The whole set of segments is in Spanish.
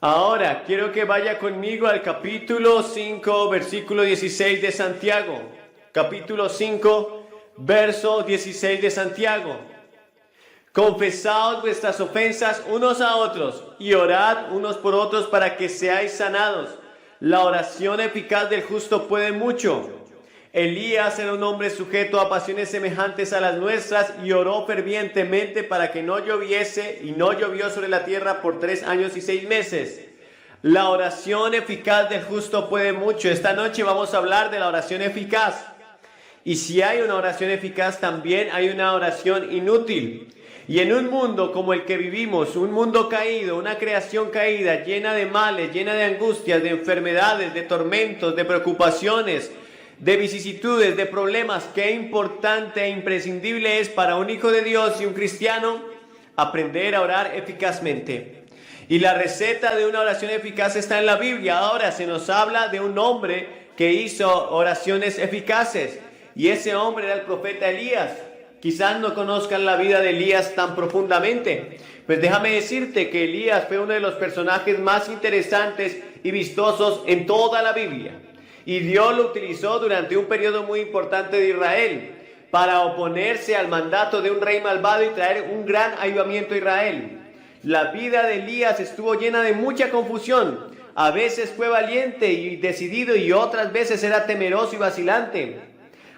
Ahora, quiero que vaya conmigo al capítulo 5, versículo 16 de Santiago. Capítulo 5, verso 16 de Santiago. Confesaos vuestras ofensas unos a otros y orad unos por otros para que seáis sanados. La oración eficaz del justo puede mucho. Elías era un hombre sujeto a pasiones semejantes a las nuestras y oró fervientemente para que no lloviese, y no llovió sobre la tierra por 3 años y 6 meses. La oración eficaz del justo puede mucho. Esta noche vamos a hablar de la oración eficaz. Y si hay una oración eficaz, también hay una oración inútil. Y en un mundo como el que vivimos, un mundo caído, una creación caída, llena de males, llena de angustias, de enfermedades, de tormentos, de preocupaciones, de vicisitudes, de problemas, qué importante e imprescindible es para un hijo de Dios y un cristiano aprender a orar eficazmente. Y la receta de una oración eficaz está en la Biblia. Ahora se nos habla de un hombre que hizo oraciones eficaces, y ese hombre era el profeta Elías. Quizás no conozcan la vida de Elías tan profundamente, pues déjame decirte que Elías fue uno de los personajes más interesantes y vistosos en toda la Biblia. Y Dios lo utilizó durante un periodo muy importante de Israel para oponerse al mandato de un rey malvado y traer un gran avivamiento a Israel. La vida de Elías estuvo llena de mucha confusión. A veces fue valiente y decidido, y otras veces era temeroso y vacilante.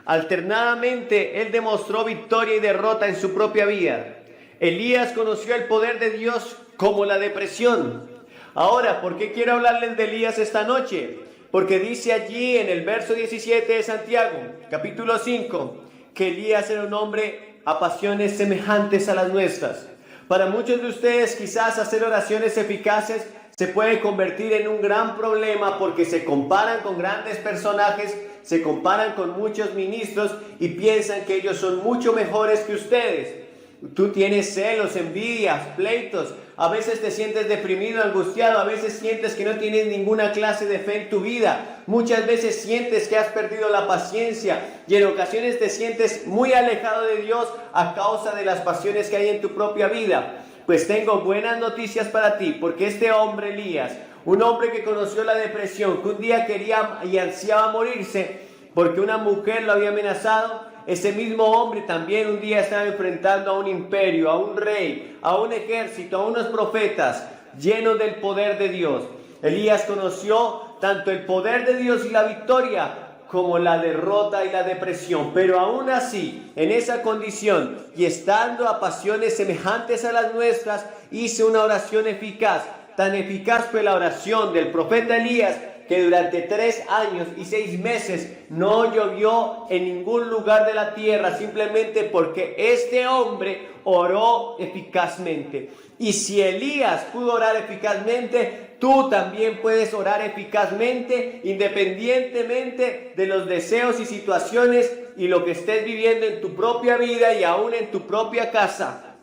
Alternadamente, él demostró victoria y derrota en su propia vida. Elías conoció el poder de Dios como la depresión. Ahora, ¿por qué quiero hablarles de Elías esta noche? Porque dice allí en el verso 17 de Santiago, capítulo 5, que Elías era un hombre a pasiones semejantes a las nuestras. Para muchos de ustedes, quizás hacer oraciones eficaces se puede convertir en un gran problema, porque se comparan con grandes personajes, se comparan con muchos ministros y piensan que ellos son mucho mejores que ustedes. Tú tienes celos, envidias, pleitos, a veces te sientes deprimido, angustiado, a veces sientes que no tienes ninguna clase de fe en tu vida, muchas veces sientes que has perdido la paciencia, y en ocasiones te sientes muy alejado de Dios a causa de las pasiones que hay en tu propia vida. Pues tengo buenas noticias para ti, porque este hombre Elías, un hombre que conoció la depresión, que un día quería y ansiaba morirse porque una mujer lo había amenazado, ese mismo hombre también un día estaba enfrentando a un imperio, a un rey, a un ejército, a unos profetas llenos del poder de Dios. Elías conoció tanto el poder de Dios y la victoria como la derrota y la depresión, pero aún así, en esa condición y estando a pasiones semejantes a las nuestras, hizo una oración eficaz. Tan eficaz fue la oración del profeta Elías que durante 3 años y 6 meses no llovió en ningún lugar de la tierra, simplemente porque este hombre oró eficazmente. Y si Elías pudo orar eficazmente, tú también puedes orar eficazmente, independientemente de los deseos y situaciones y lo que estés viviendo en tu propia vida y aún en tu propia casa.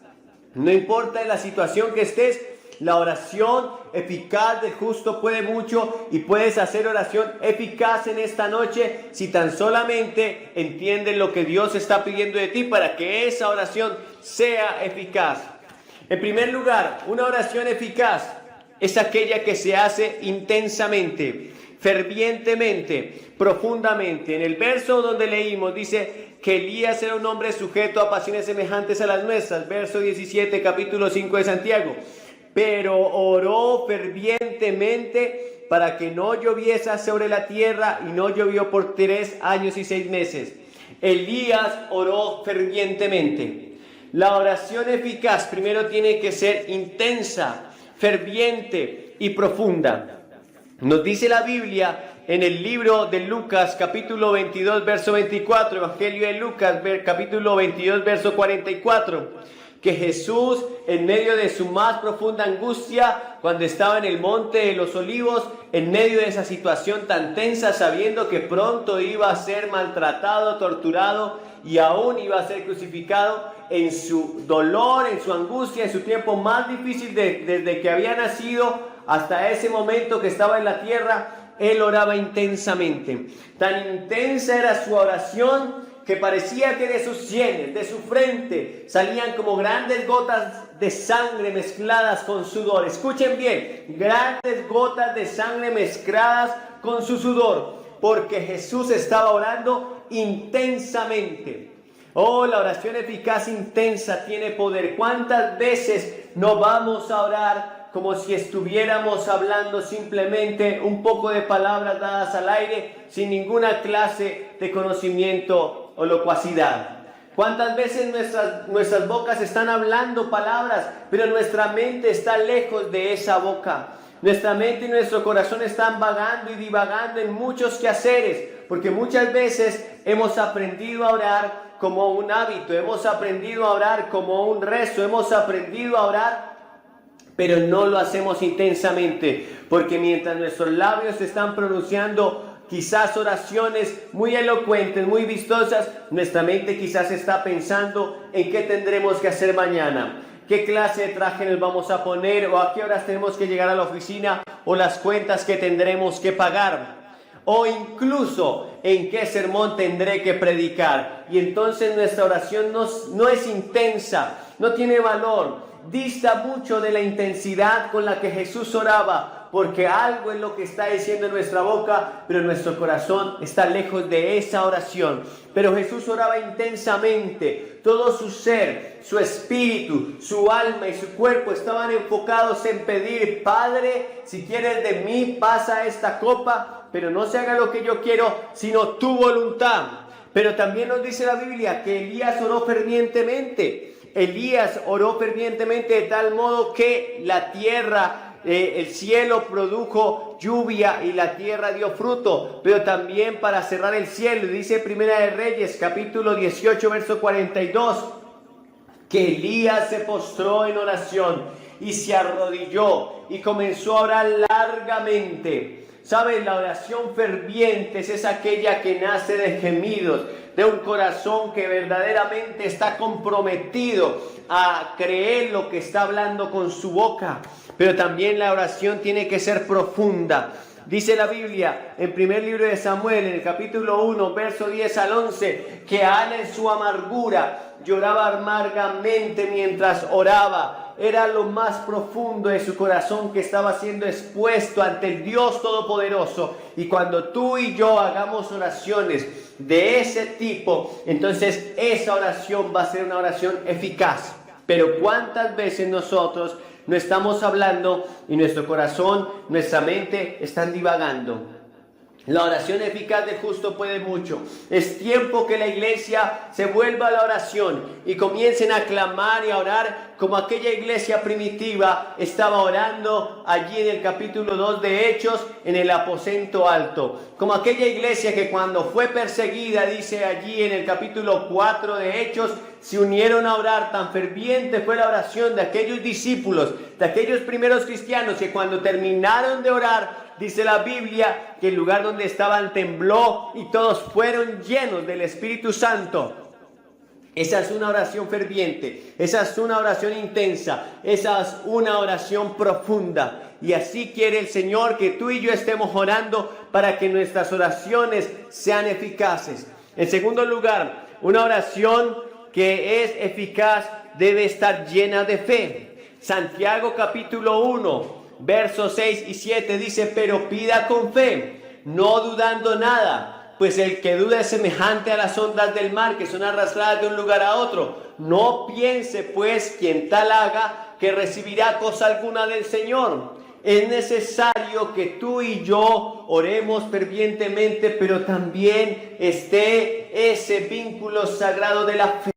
No importa en la situación que estés, la oración eficaz del justo puede mucho, y puedes hacer oración eficaz en esta noche si tan solamente entiendes lo que Dios está pidiendo de ti para que esa oración sea eficaz. En primer lugar, una oración eficaz es aquella que se hace intensamente, fervientemente, profundamente. En el verso donde leímos dice que Elías era un hombre sujeto a pasiones semejantes a las nuestras. Verso 17, capítulo 5 de Santiago. Pero oró fervientemente para que no lloviese sobre la tierra, y no llovió por 3 años y 6 meses. Elías oró fervientemente. La oración eficaz primero tiene que ser intensa, ferviente y profunda. Nos dice la Biblia en el libro de Lucas, capítulo 22, verso 24, Evangelio de Lucas, capítulo 22, verso 44, que Jesús, en medio de su más profunda angustia, cuando estaba en el monte de los olivos, en medio de esa situación tan tensa, sabiendo que pronto iba a ser maltratado, torturado y aún iba a ser crucificado, en su dolor, en su angustia, en su tiempo más difícil desde que había nacido hasta ese momento que estaba en la tierra, él oraba intensamente. Tan intensa era su oración que parecía que de sus sienes, de su frente, salían como grandes gotas de sangre mezcladas con sudor. Escuchen bien, grandes gotas de sangre mezcladas con su sudor, porque Jesús estaba orando intensamente. Oh, la oración eficaz intensa tiene poder. ¿Cuántas veces no vamos a orar como si estuviéramos hablando simplemente un poco de palabras dadas al aire, sin ninguna clase de conocimiento o locuacidad? ¿Cuántas veces nuestras bocas están hablando palabras, pero nuestra mente está lejos de esa boca? Nuestra mente y nuestro corazón están vagando y divagando en muchos quehaceres, porque muchas veces hemos aprendido a orar como un hábito, hemos aprendido a orar como un rezo, hemos aprendido a orar, pero no lo hacemos intensamente, porque mientras nuestros labios están pronunciando quizás oraciones muy elocuentes, muy vistosas, nuestra mente quizás está pensando en qué tendremos que hacer mañana, qué clase de traje nos vamos a poner, o a qué horas tenemos que llegar a la oficina, o las cuentas que tendremos que pagar, o incluso en qué sermón tendré que predicar. Y entonces nuestra oración no es intensa, no tiene valor, dista mucho de la intensidad con la que Jesús oraba, porque algo es lo que está diciendo en nuestra boca, pero nuestro corazón está lejos de esa oración. Pero Jesús oraba intensamente, todo su ser, su espíritu, su alma y su cuerpo estaban enfocados en pedir: Padre, si quieres de mí, pasa esta copa, pero no se haga lo que yo quiero, sino tu voluntad. Pero también nos dice la Biblia que Elías oró fervientemente. Elías oró fervientemente de tal modo que la tierra, el cielo produjo lluvia y la tierra dio fruto. Pero también, para cerrar el cielo, dice Primera de Reyes capítulo 18 verso 42, que Elías se postró en oración y se arrodilló y comenzó a orar largamente. ¿Saben? La oración ferviente es aquella que nace de gemidos, de un corazón que verdaderamente está comprometido a creer lo que está hablando con su boca. Pero también la oración tiene que ser profunda. Dice la Biblia en primer libro de Samuel, en el capítulo 1, verso 10 al 11, que Ana en su amargura lloraba amargamente mientras oraba. Era lo más profundo de su corazón que estaba siendo expuesto ante el Dios Todopoderoso. Y cuando tú y yo hagamos oraciones de ese tipo, entonces esa oración va a ser una oración eficaz. Pero ¿cuántas veces nosotros no estamos hablando y nuestro corazón, nuestra mente están divagando? La oración eficaz del justo puede mucho. Es tiempo que la iglesia se vuelva a la oración y comiencen a clamar y a orar como aquella iglesia primitiva estaba orando allí en el capítulo 2 de Hechos, en el aposento alto. Como aquella iglesia que cuando fue perseguida, dice allí en el capítulo 4 de Hechos, se unieron a orar. Tan ferviente fue la oración de aquellos discípulos, de aquellos primeros cristianos, que cuando terminaron de orar, dice la Biblia que el lugar donde estaban tembló y todos fueron llenos del Espíritu Santo. Esa es una oración ferviente, esa es una oración intensa, esa es una oración profunda. Y así quiere el Señor que tú y yo estemos orando para que nuestras oraciones sean eficaces. En segundo lugar, una oración que es eficaz debe estar llena de fe. Santiago capítulo 1. Versos 6 y 7 dice: pero pida con fe, no dudando nada, pues el que duda es semejante a las ondas del mar, que son arrastradas de un lugar a otro. No piense pues quien tal haga que recibirá cosa alguna del Señor. Es necesario que tú y yo oremos fervientemente, pero también esté ese vínculo sagrado de la fe.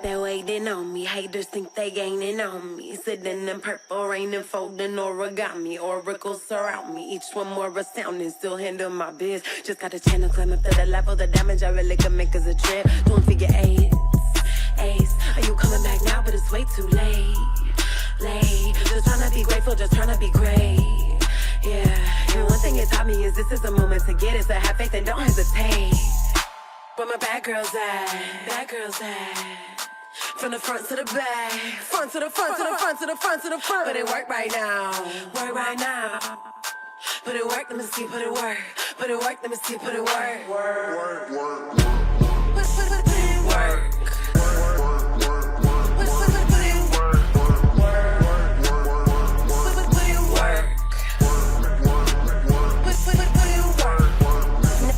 They're waiting on me, haters think they gaining on me. Sitting in purple rain and folding origami. Oracles surround me, each one more astounding. Still handle my biz, just got a channel climb up to the level. The damage I really can make is a trip. Don't figure eight, ace. Are you coming back now? But it's way too late. Just tryna be grateful, just tryna be great. Yeah, and one thing it taught me is this is the moment to get it. So have faith and don't hesitate. Where my bad girls at? Bad girls at? From the front to the back, front to the front to the front to the front to the front. But it work right now, work right now. Put it work, let me see, put it work. Put it work, let me see, put it work. Work, work, work. Put it work.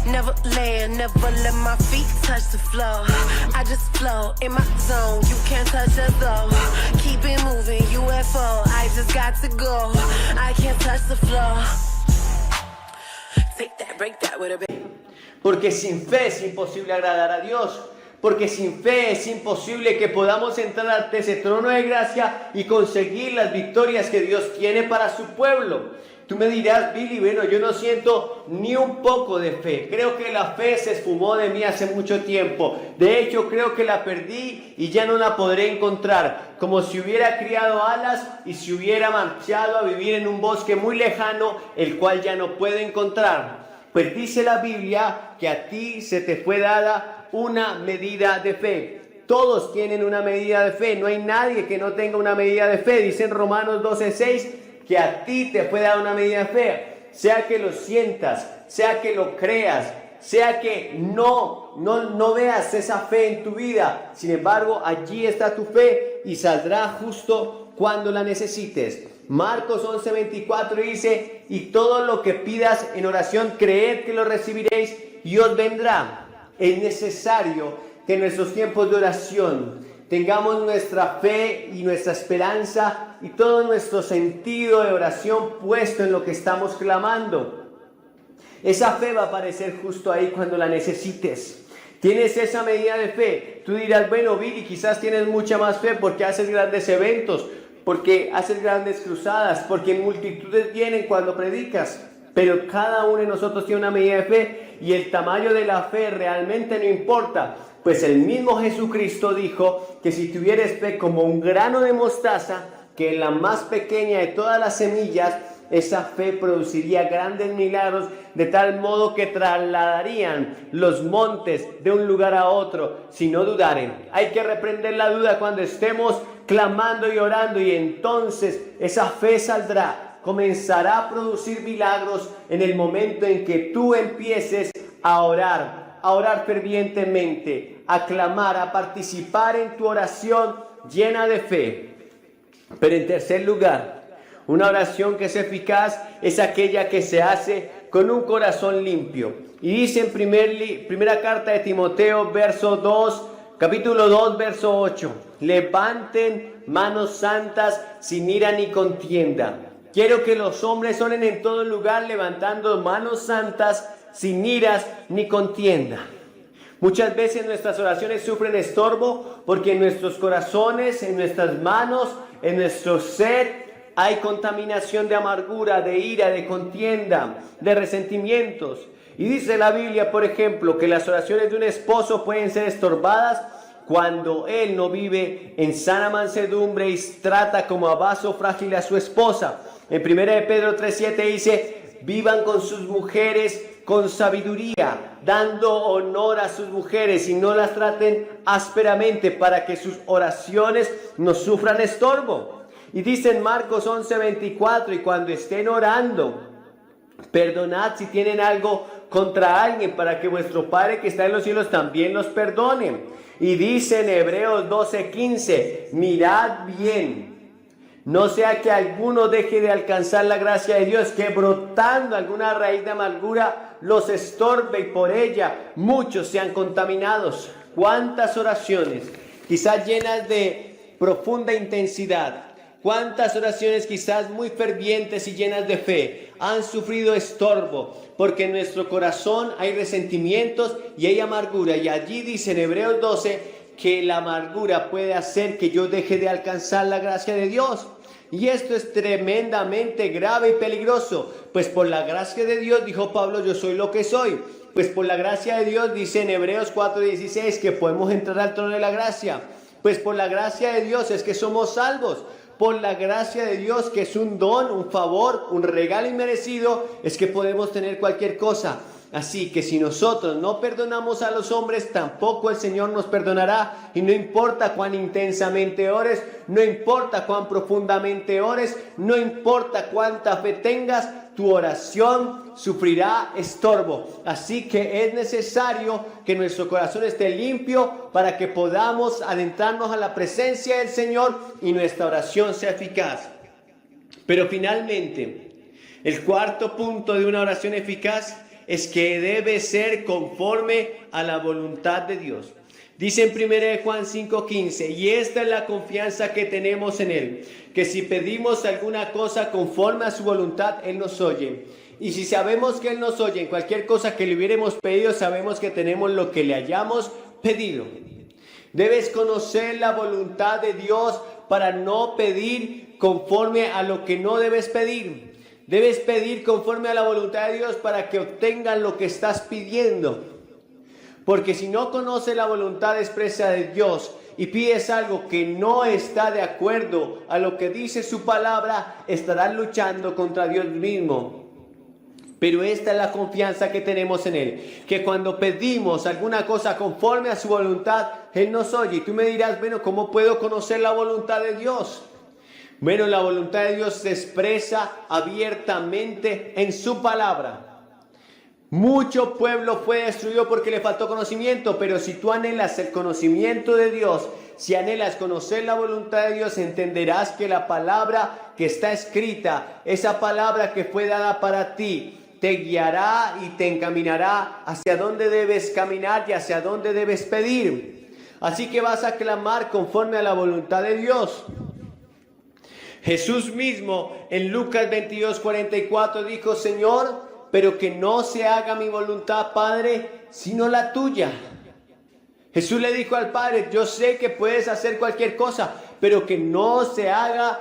Never land, never let my feet touch the floor. I just flow in my zone, you can't touch us though. Keep it moving, UFO, I just got to go. I can't touch the floor. Take that, break that with a bit. Porque sin fe es imposible agradar a Dios. Porque sin fe es imposible que podamos entrar ante ese trono de gracia y conseguir las victorias que Dios tiene para su pueblo. Tú me dirás, Billy, bueno, yo no siento ni un poco de fe. Creo que la fe se esfumó de mí hace mucho tiempo. De hecho, creo que la perdí y ya no la podré encontrar. Como si hubiera criado alas y se hubiera marchado a vivir en un bosque muy lejano, el cual ya no puedo encontrar. Pues dice la Biblia que a ti se te fue dada una medida de fe. Todos tienen una medida de fe. No hay nadie que no tenga una medida de fe. Dice en Romanos 12:6 que a ti te fue dada una medida de fe. Sea que lo sientas, sea que lo creas, sea que no veas esa fe en tu vida. Sin embargo, allí está tu fe y saldrá justo cuando la necesites. Marcos 11:24 dice: y todo lo que pidas en oración, creed que lo recibiréis y os vendrá. Es necesario que en nuestros tiempos de oración tengamos nuestra fe y nuestra esperanza y todo nuestro sentido de oración puesto en lo que estamos clamando. Esa fe va a aparecer justo ahí cuando la necesites. Tienes esa medida de fe. Tú dirás, bueno, Billy, quizás tienes mucha más fe porque haces grandes eventos, porque haces grandes cruzadas, porque multitudes vienen cuando predicas. Pero cada uno de nosotros tiene una medida de fe y el tamaño de la fe realmente no importa. Pues el mismo Jesucristo dijo que si tuvieres fe como un grano de mostaza, que es la más pequeña de todas las semillas, esa fe produciría grandes milagros, de tal modo que trasladarían los montes de un lugar a otro, si no dudaren. Hay que reprender la duda cuando estemos clamando y orando, y entonces esa fe saldrá, comenzará a producir milagros en el momento en que tú empieces a orar fervientemente, a clamar, a participar en tu oración llena de fe. Pero en tercer lugar, una oración que es eficaz es aquella que se hace con un corazón limpio. Y dice en primera carta de Timoteo, capítulo 2, verso 8: levanten manos santas sin ira ni contienda. Quiero que los hombres oren en todo lugar levantando manos santas sin iras ni contienda. Muchas veces nuestras oraciones sufren estorbo porque en nuestros corazones, en nuestras manos, en nuestro ser hay contaminación de amargura, de ira, de contienda, de resentimientos. Y dice la Biblia, por ejemplo, que las oraciones de un esposo pueden ser estorbadas cuando él no vive en sana mansedumbre y trata como a vaso frágil a su esposa. En 1 Pedro 3:7 dice: vivan con sus mujeres con sabiduría, dando honor a sus mujeres y no las traten ásperamente, para que sus oraciones no sufran estorbo. Y dice en Marcos 11:24: y cuando estén orando, perdonad si tienen algo contra alguien, para que vuestro Padre que está en los cielos también los perdone. Y dice en Hebreos 12:15: mirad bien, no sea que alguno deje de alcanzar la gracia de Dios, que brotando alguna raíz de amargura los estorbe y por ella muchos sean contaminados. ¿Cuántas oraciones, quizás llenas de profunda intensidad, cuántas oraciones quizás muy fervientes y llenas de fe, han sufrido estorbo porque en nuestro corazón hay resentimientos y hay amargura? Y allí dice en Hebreos 12 que la amargura puede hacer que yo deje de alcanzar la gracia de Dios. Y esto es tremendamente grave y peligroso, pues por la gracia de Dios, dijo Pablo, yo soy lo que soy. Pues por la gracia de Dios, dice en Hebreos 4:16, que podemos entrar al trono de la gracia. Pues por la gracia de Dios es que somos salvos. Por la gracia de Dios, que es un don, un favor, un regalo inmerecido, es que podemos tener cualquier cosa. Así que si nosotros no perdonamos a los hombres, tampoco el Señor nos perdonará. Y no importa cuán intensamente ores, no importa cuán profundamente ores, no importa cuánta fe tengas, tu oración sufrirá estorbo. Así que es necesario que nuestro corazón esté limpio para que podamos adentrarnos a la presencia del Señor y nuestra oración sea eficaz. Pero finalmente, el cuarto punto de una oración eficaz es que debe ser conforme a la voluntad de Dios. Dice en 1 Juan 5:15, y esta es la confianza que tenemos en Él, que si pedimos alguna cosa conforme a su voluntad, Él nos oye. Y si sabemos que Él nos oye en cualquier cosa que le hubiéramos pedido, sabemos que tenemos lo que le hayamos pedido. Debes conocer la voluntad de Dios para no pedir conforme a lo que no debes pedir. Debes pedir conforme a la voluntad de Dios para que obtengas lo que estás pidiendo. Porque si no conoces la voluntad expresa de Dios y pides algo que no está de acuerdo a lo que dice su palabra, estarás luchando contra Dios mismo. Pero esta es la confianza que tenemos en Él, que cuando pedimos alguna cosa conforme a su voluntad, Él nos oye. Y tú me dirás, bueno, ¿cómo puedo conocer la voluntad de Dios? Bueno, la voluntad de Dios se expresa abiertamente en su palabra. Mucho pueblo fue destruido porque le faltó conocimiento, pero si tú anhelas el conocimiento de Dios, si anhelas conocer la voluntad de Dios, entenderás que la palabra que está escrita, esa palabra que fue dada para ti, te guiará y te encaminará hacia dónde debes caminar y hacia dónde debes pedir. Así que vas a clamar conforme a la voluntad de Dios. Jesús mismo en Lucas 22:44 dijo, Señor, pero que no se haga mi voluntad, Padre, sino la tuya. Jesús le dijo al Padre, yo sé que puedes hacer cualquier cosa, pero que no se haga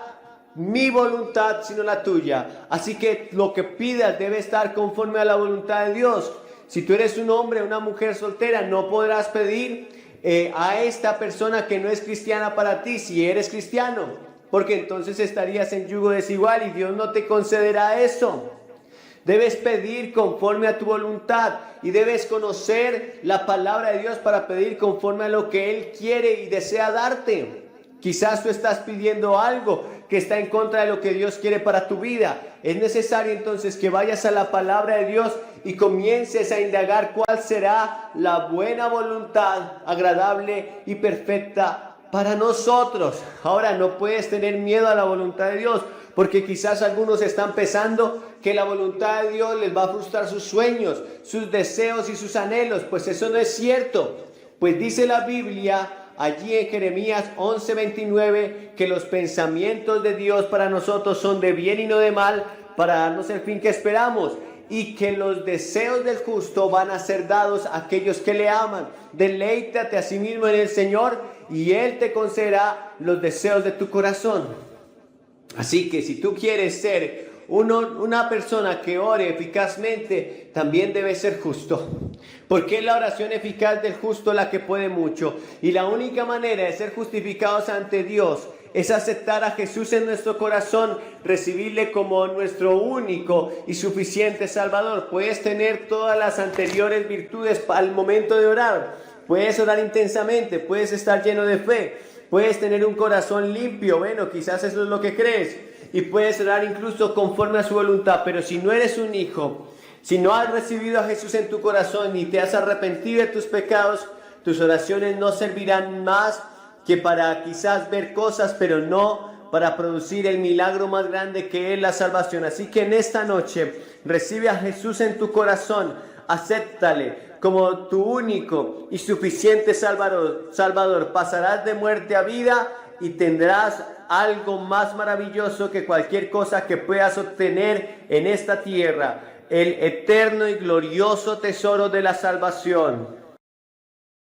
mi voluntad, sino la tuya. Así que lo que pidas debe estar conforme a la voluntad de Dios. Si tú eres un hombre o una mujer soltera, no podrás pedir a esta persona que no es cristiana para ti si eres cristiano, porque entonces estarías en yugo desigual y Dios no te concederá eso. Debes pedir conforme a tu voluntad y debes conocer la palabra de Dios para pedir conforme a lo que Él quiere y desea darte. Quizás tú estás pidiendo algo que está en contra de lo que Dios quiere para tu vida. Es necesario entonces que vayas a la palabra de Dios y comiences a indagar cuál será la buena voluntad, agradable y perfecta para nosotros. Ahora, no puedes tener miedo a la voluntad de Dios, porque quizás algunos están pensando que la voluntad de Dios les va a frustrar sus sueños, sus deseos y sus anhelos. Pues eso no es cierto. Pues dice la Biblia allí en Jeremías 11:29 que los pensamientos de Dios para nosotros son de bien y no de mal, para darnos el fin que esperamos. Y que los deseos del justo van a ser dados a aquellos que le aman. Deleítate a sí mismo en el Señor y Él te concederá los deseos de tu corazón. Así que si tú quieres ser una persona que ore eficazmente, también debe ser justo. Porque es la oración eficaz del justo la que puede mucho. Y la única manera de ser justificados ante Dios es aceptar a Jesús en nuestro corazón, recibirle como nuestro único y suficiente Salvador. Puedes tener todas las anteriores virtudes al momento de orar. Puedes orar intensamente, puedes estar lleno de fe, puedes tener un corazón limpio, bueno, quizás eso es lo que crees, y puedes orar incluso conforme a su voluntad. Pero si no eres un hijo, si no has recibido a Jesús en tu corazón y te has arrepentido de tus pecados, tus oraciones no servirán más que para quizás ver cosas, pero no para producir el milagro más grande que es la salvación. Así que en esta noche recibe a Jesús en tu corazón, acéptale como tu único y suficiente Salvador. Pasarás de muerte a vida y tendrás algo más maravilloso que cualquier cosa que puedas obtener en esta tierra, el eterno y glorioso tesoro de la salvación.